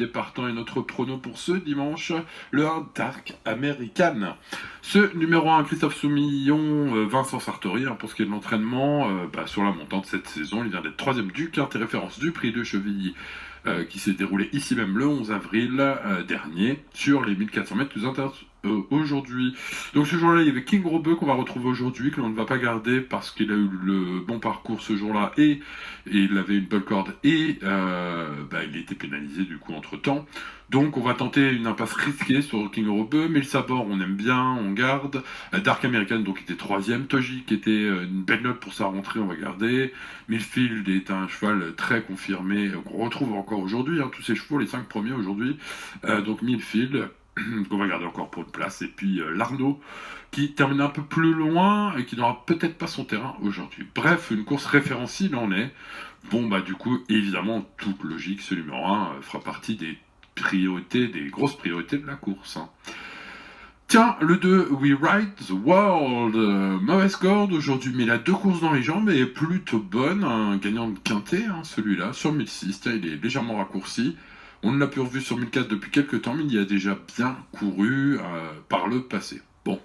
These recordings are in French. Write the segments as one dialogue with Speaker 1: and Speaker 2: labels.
Speaker 1: des partants et notre prono pour ce dimanche, le 1 Dark American. Ce numéro 1, Christophe Soumillon, Vincent Sartori, pour ce qui est de l'entraînement, sur la montante cette saison, il vient d'être 3ème du quintet référence du prix de Chevilly, qui s'est déroulé ici même le 11 avril dernier, sur les 1400 mètres plus aujourd'hui. Donc ce jour-là, il y avait King Robeux qu'on va retrouver aujourd'hui, que l'on ne va pas garder parce qu'il a eu le bon parcours ce jour-là et il avait une bonne corde et il était pénalisé du coup entre temps. Donc on va tenter une impasse risquée sur King Robeux, mais le Sabor on aime bien, on garde. Dark American donc était 3ème, Toji qui était une belle note pour sa rentrée, on va garder. Millfield est un cheval très confirmé, qu'on retrouve encore aujourd'hui, tous ces chevaux, les 5 premiers aujourd'hui. Donc Millfield, qu'on va garder encore pour une place, et puis l'Arnaud qui termine un peu plus loin et qui n'aura peut-être pas son terrain aujourd'hui. Bref, une course référentielle en est. Bon du coup, évidemment, toute logique, ce numéro 1 fera partie des priorités, des grosses priorités de la course. Tiens, le 2, We Ride the World, mauvaise corde aujourd'hui, mais il a 2 courses dans les jambes et est plutôt bonne, un gagnant de quintet, celui-là, sur 1006, tiens, il est légèrement raccourci. On l'a pu revu sur 1004 depuis quelques temps, mais il y a déjà bien couru par le passé. Bon,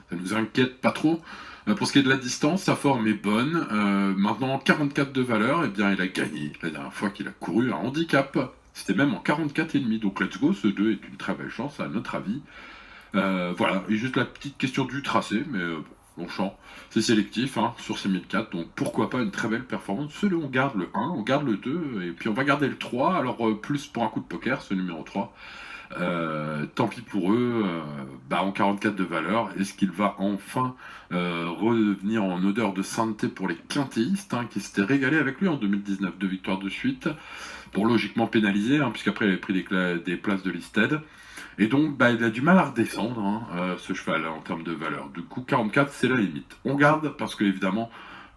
Speaker 1: ça nous inquiète pas trop. Pour ce qui est de la distance, sa forme est bonne. Maintenant, 44 de valeur, il a gagné la dernière fois qu'il a couru un handicap. C'était même en 44,5. Donc let's go, ce 2 est une très belle chance à notre avis. Voilà, et juste la petite question du tracé, mais bon champ, c'est sélectif sur ces 1004, donc pourquoi pas une très belle performance. On garde le 1, on garde le 2, et puis on va garder le 3, alors plus pour un coup de poker, ce numéro 3. Tant pis pour eux, en 44 de valeur, est-ce qu'il va enfin revenir en odeur de sainteté pour les quintéistes qui s'étaient régalés avec lui en 2019, 2 victoires de suite, pour logiquement pénaliser, puisqu'après il avait pris des places de listed. Et donc, il a du mal à redescendre, ce cheval, en termes de valeur. Du coup, 44, c'est la limite. On garde, parce que, évidemment,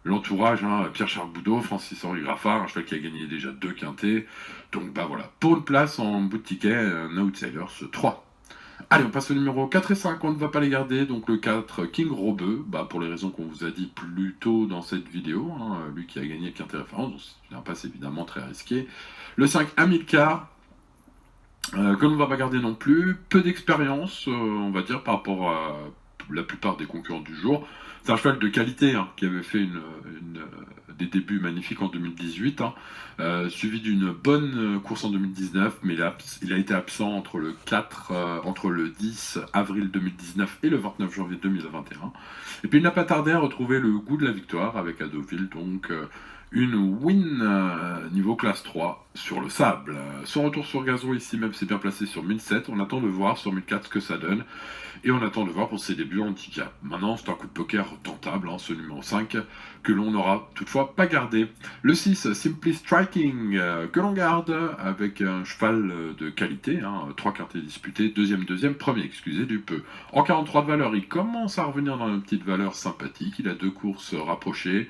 Speaker 1: l'entourage, Pierre-Charles Boudot, Francis-Henri Graffard, un cheval qui a gagné déjà 2 quintés. Donc, voilà. Pour une place en bout de ticket, un Outsiders 3. Allez, on passe au numéro 4 et 5, on ne va pas les garder. Donc, le 4, King Robeux, pour les raisons qu'on vous a dit plus tôt dans cette vidéo. Lui qui a gagné le quintet référence, donc c'est une impasse évidemment très risqué. Le 5, Amilcar, que l'on ne va pas garder non plus, peu d'expérience, on va dire, par rapport à la plupart des concurrents du jour. C'est un cheval de qualité qui avait fait des débuts magnifiques en 2018, suivi d'une bonne course en 2019, mais il a été absent entre le 10 avril 2019 et le 29 janvier 2021. Et puis il n'a pas tardé à retrouver le goût de la victoire avec à Deauville, donc une win niveau classe 3 sur le sable. Son retour sur gazon ici même s'est bien placé sur 1007. On attend de voir sur 1004 ce que ça donne. Et on attend de voir pour ses débuts en handicap. Maintenant, c'est un coup de poker tentable, ce numéro 5, que l'on n'aura toutefois pas gardé. Le 6, Simply Striking, que l'on garde avec un cheval de qualité, 3 quintés disputés, deuxième, premier, excusez du peu. En 43 de valeur, il commence à revenir dans une petite valeur sympathique. Il a 2 courses rapprochées.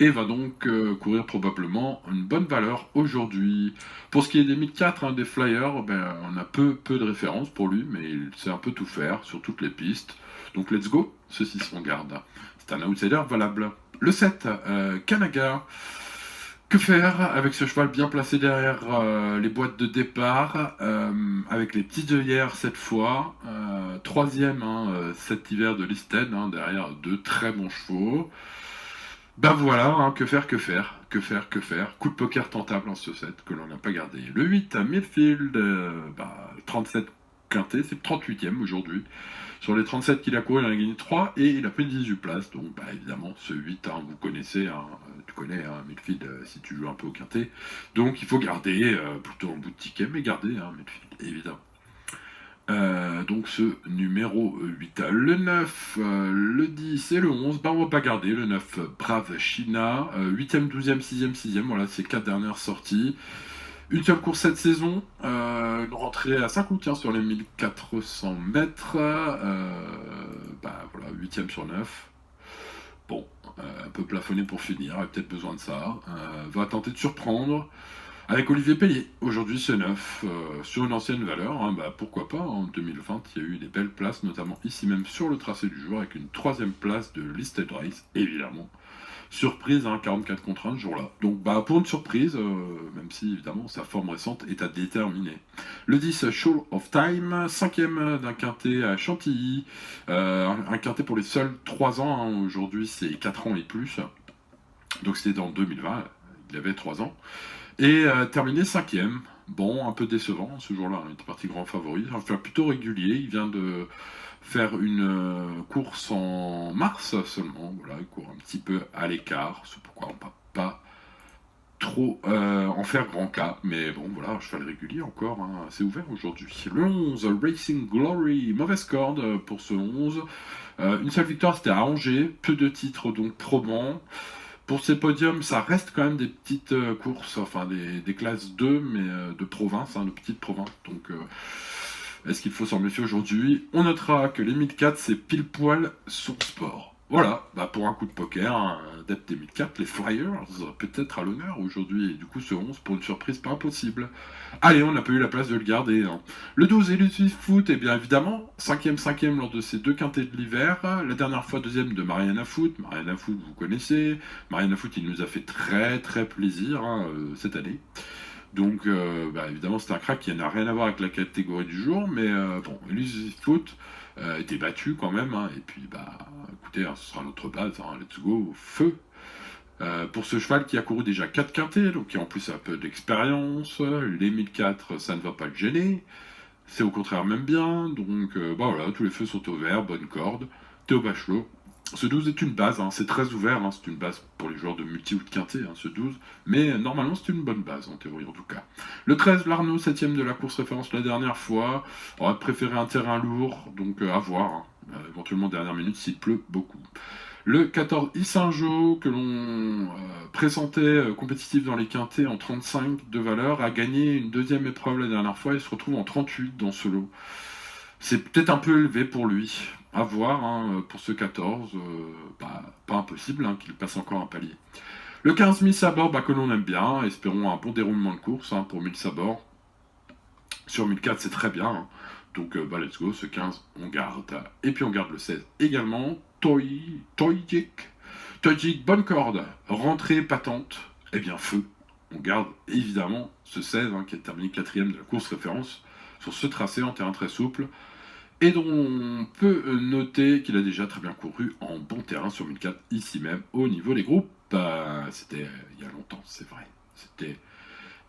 Speaker 1: Et va donc courir probablement une bonne valeur aujourd'hui. Pour ce qui est des 1004, des flyers, on a peu de références pour lui, mais il sait un peu tout faire sur toutes les pistes. Donc let's go, ceci on garde. C'est un outsider valable. Le 7, Kanaga. Que faire avec ce cheval bien placé derrière les boîtes de départ, avec les petites œillères cette fois, 3ème cet hiver de listed, derrière 2 très bons chevaux. Voilà, que faire. Coup de poker tentable en ce set que l'on n'a pas gardé. Le 8 à Millfield, 37 quintés, c'est le 38e aujourd'hui. Sur les 37 qu'il a couru, il en a gagné 3 et il a pris 18 places. Donc évidemment, ce 8, vous connaissez, tu connais Millfield si tu joues un peu au quintet. Donc il faut garder, plutôt en bout de ticket, mais garder Millfield, évidemment. Donc ce numéro 8. Le 9, le 10 et le 11, on va pas garder. Le 9, Brave China, 8ème, 12ème, 6ème, 6ème, voilà, ces 4 dernières sorties. Une seule course cette saison, une rentrée à Saint-Cloud sur les 1400 mètres, 8ème sur 9. Bon, un peu plafonné pour finir, il a peut-être besoin de ça. Va tenter de surprendre. Avec Olivier Pellier, aujourd'hui c'est 9, sur une ancienne valeur, pourquoi pas, en 2020 il y a eu des belles places, notamment ici même sur le tracé du jour, avec une 3ème place de Listed Race, évidemment. Surprise, hein, 44 contre 1 ce jour-là. Donc bah, pour une surprise, même si évidemment sa forme récente est à déterminer. Le 10, Show of Time, 5e d'un quintet à Chantilly. Un quintet pour les seuls 3 ans, hein. Aujourd'hui c'est 4 ans et plus. Donc c'était en 2020, il avait 3 ans. Et terminé 5e. Bon, un peu décevant ce jour-là, il était parti grand favori. Enfin, plutôt régulier, il vient de faire une course en mars seulement. Voilà, il court un petit peu à l'écart. C'est pourquoi on ne peut pas trop en faire grand cas. Mais bon, voilà, cheval régulier encore, hein, assez ouvert aujourd'hui. Le 11, Racing Glory, mauvaise corde pour ce 11. Une seule victoire, c'était à Angers. Peu de titres, donc probants. Pour ces podiums, ça reste quand même des petites courses, enfin des classes 2, mais de province, hein, de petites provinces. Donc, est-ce qu'il faut s'en méfier aujourd'hui? On notera que les 1004, c'est pile poil son sport. Voilà, bah pour un coup de poker, un adepte des 1004, les Flyers, peut-être à l'honneur aujourd'hui, et du coup ce 11 pour une surprise pas impossible. Allez, on n'a pas eu la place de le garder, hein. Le 12, Elusive Foot, et bien évidemment, 5e lors de ces 2 quintets de l'hiver. La dernière fois, 2e de Mariana Foot. Mariana Foot, vous connaissez. Mariana Foot, il nous a fait très très plaisir, hein, cette année. Donc, bah, évidemment, c'est un crack qui n'a rien à voir avec la catégorie du jour, mais bon, Elusive Foot était battu quand même, hein, et puis, bah, écoutez, hein, ce sera notre base, hein, let's go, feu. Pour ce cheval qui a couru déjà 4 quintets, donc qui en plus a un peu d'expérience, les 1004, ça ne va pas le gêner, c'est au contraire même bien, donc bah voilà, tous les feux sont au vert, bonne corde, Théo Bachelot. Ce 12 est une base, hein, c'est très ouvert, hein, c'est une base pour les joueurs de multi ou de quintet, hein, ce 12, mais normalement c'est une bonne base en théorie en tout cas. Le 13, l'Arnaud, 7ème de la course référence la dernière fois, aurait préféré un terrain lourd, donc à voir, hein, éventuellement dernière minute s'il pleut beaucoup. Le 14, Issingeau, que l'on pressentait compétitif dans les quintets en 35 de valeur, a gagné une deuxième épreuve la dernière fois et se retrouve en 38 dans ce lot. C'est peut-être un peu élevé pour lui. À voir, hein, pour ce 14, pas impossible, hein, qu'il passe encore un palier. Le 15, Miss Sabor, bah, que l'on aime bien, espérons un bon déroulement de course, hein, pour 1000 Sabor. Sur 1004, c'est très bien, hein. Donc, bah, let's go, ce 15, on garde. Et puis, on garde le 16 également. Toyjik, bonne corde. Rentrée patente. Eh bien, feu. On garde évidemment ce 16, hein, qui a terminé 4e de la course référence sur ce tracé en terrain très souple. Et dont on peut noter qu'il a déjà très bien couru en bon terrain sur 1004, ici même, au niveau des groupes. C'était il y a longtemps, c'est vrai. C'était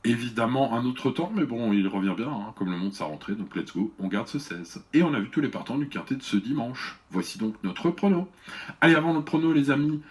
Speaker 1: évidemment un autre temps, mais bon, il revient bien, hein, comme le monde sa rentrée, donc let's go, on garde ce 16. Et on a vu tous les partants du quintet de ce dimanche. Voici donc notre prono. Allez, avant notre prono, les amis,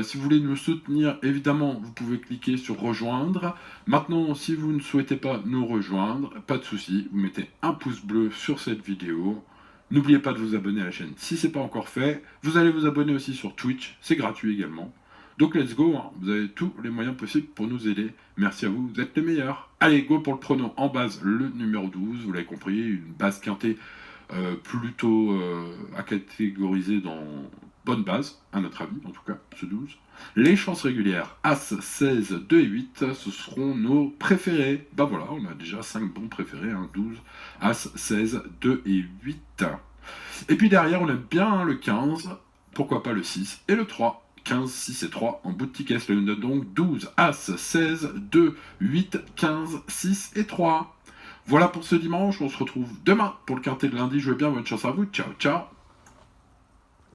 Speaker 1: si vous voulez nous soutenir, évidemment, vous pouvez cliquer sur rejoindre. Maintenant, si vous ne souhaitez pas nous rejoindre, pas de souci, vous mettez un pouce bleu sur cette vidéo. N'oubliez pas de vous abonner à la chaîne si ce n'est pas encore fait. Vous allez vous abonner aussi sur Twitch, c'est gratuit également. Donc let's go, hein. Vous avez tous les moyens possibles pour nous aider. Merci à vous, vous êtes les meilleurs. Allez, go pour le prono en base, le numéro 12, vous l'avez compris, une base quintée plutôt à catégoriser dans bonne base, à notre avis, en tout cas, ce 12. Les chances régulières, As, 16, 2 et 8, ce seront nos préférés. Bah voilà, on a déjà 5 bons préférés, hein, 12, As, 16, 2 et 8. Et puis derrière, on aime bien, hein, le 15, pourquoi pas le 6 et le 3. 15, 6 et 3 en bout de ticket, cela nous donne donc 12, As, 16, 2, 8, 15, 6 et 3. Voilà pour ce dimanche, on se retrouve demain pour le quintet de lundi. Jouez bien, bonne chance à vous, ciao ciao.